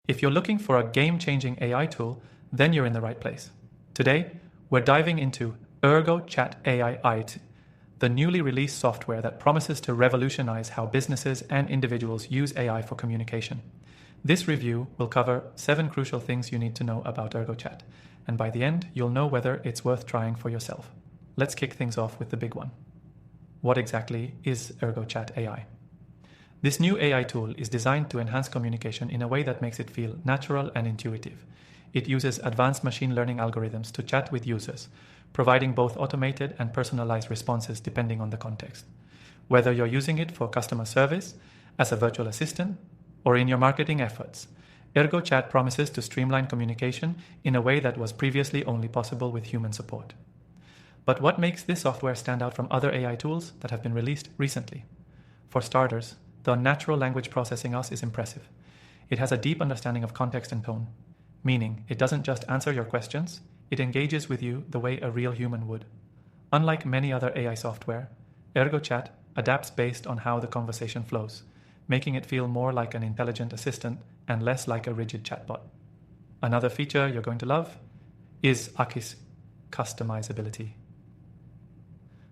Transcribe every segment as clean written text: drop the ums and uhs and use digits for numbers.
If you're looking for a game-changing AI tool, then you're in the right place. Today, we're diving into Ergo Chat AI, the newly released software that promises to revolutionize how businesses and individuals use AI for communication. This review will cover 7 crucial things you need to know about Ergo Chat, and by the end, you'll know whether it's worth trying for yourself. Let's kick things off with the big one. What exactly is Ergo Chat AI? This new AI tool is designed to enhance communication in a way that makes it feel natural and intuitive. It uses advanced machine learning algorithms to chat with users, providing both automated and personalized responses depending on the context. Whether you're using it for customer service, as a virtual assistant, or in your marketing efforts, Ergo Chat promises to streamline communication in a way that was previously only possible with human support. But what makes this software stand out from other AI tools that have been released recently? For starters, the natural language processing is impressive. It has a deep understanding of context and tone, meaning it doesn't just answer your questions, it engages with you the way a real human would. Unlike many other AI software, Ergo Chat adapts based on how the conversation flows, making it feel more like an intelligent assistant and less like a rigid chatbot. Another feature you're going to love is Aki's customizability.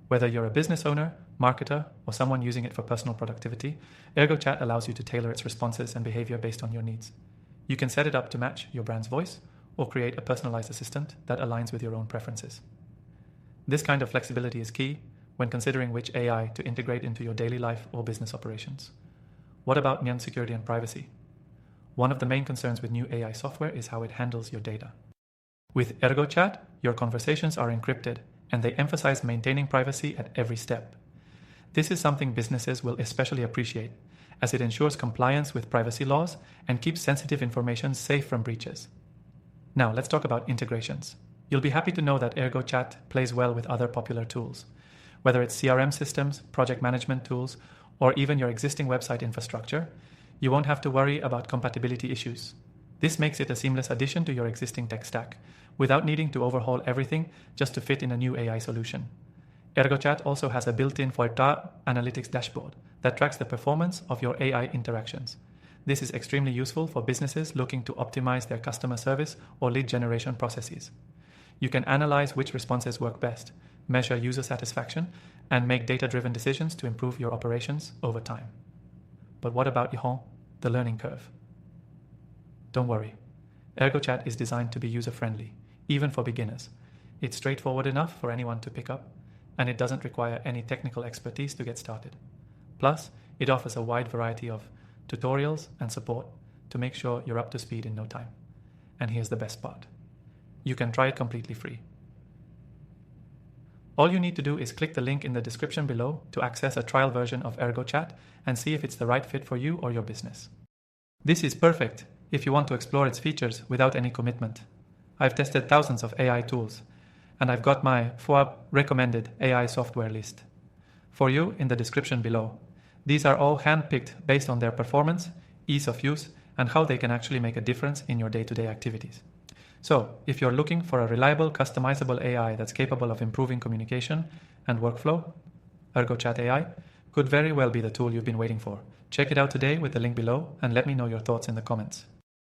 Whether you're a business owner, marketer, or someone using it for personal productivity, Ergo Chat allows you to tailor its responses and behavior based on your needs. You can set it up to match your brand's voice or create a personalized assistant that aligns with your own preferences. This kind of flexibility is key when considering which AI to integrate into your daily life or business operations. What about Nyan security and privacy? One of the main concerns with new AI software is how it handles your data. With Ergo Chat, your conversations are encrypted, and they emphasize maintaining privacy at every step. This is something businesses will especially appreciate, as it ensures compliance with privacy laws and keeps sensitive information safe from breaches. Now, let's talk about integrations. You'll be happy to know that Ergo Chat plays well with other popular tools. Whether it's CRM systems, project management tools, or even your existing website infrastructure, you won't have to worry about compatibility issues. This makes it a seamless addition to your existing tech stack, without needing to overhaul everything just to fit in a new AI solution. Ergo Chat also has a built-in data analytics dashboard that tracks the performance of your AI interactions. This is extremely useful for businesses looking to optimize their customer service or lead generation processes. You can analyze which responses work best, measure user satisfaction, and make data-driven decisions to improve your operations over time. But what about the learning curve? Don't worry. Ergo Chat is designed to be user-friendly, even for beginners. It's straightforward enough for anyone to pick up, and it doesn't require any technical expertise to get started. Plus, it offers a wide variety of tutorials and support to make sure you're up to speed in no time. And here's the best part. You can try it completely free. All you need to do is click the link in the description below to access a trial version of Ergo Chat and see if it's the right fit for you or your business. This is perfect if you want to explore its features without any commitment. I've tested thousands of AI tools, and I've got my 4 recommended AI software list for you in the description below. These are all handpicked based on their performance, ease of use, and how they can actually make a difference in your day-to-day activities. So, if you're looking for a reliable, customizable AI that's capable of improving communication and workflow, Ergo Chat AI could very well be the tool you've been waiting for. Check it out today with the link below and let me know your thoughts in the comments.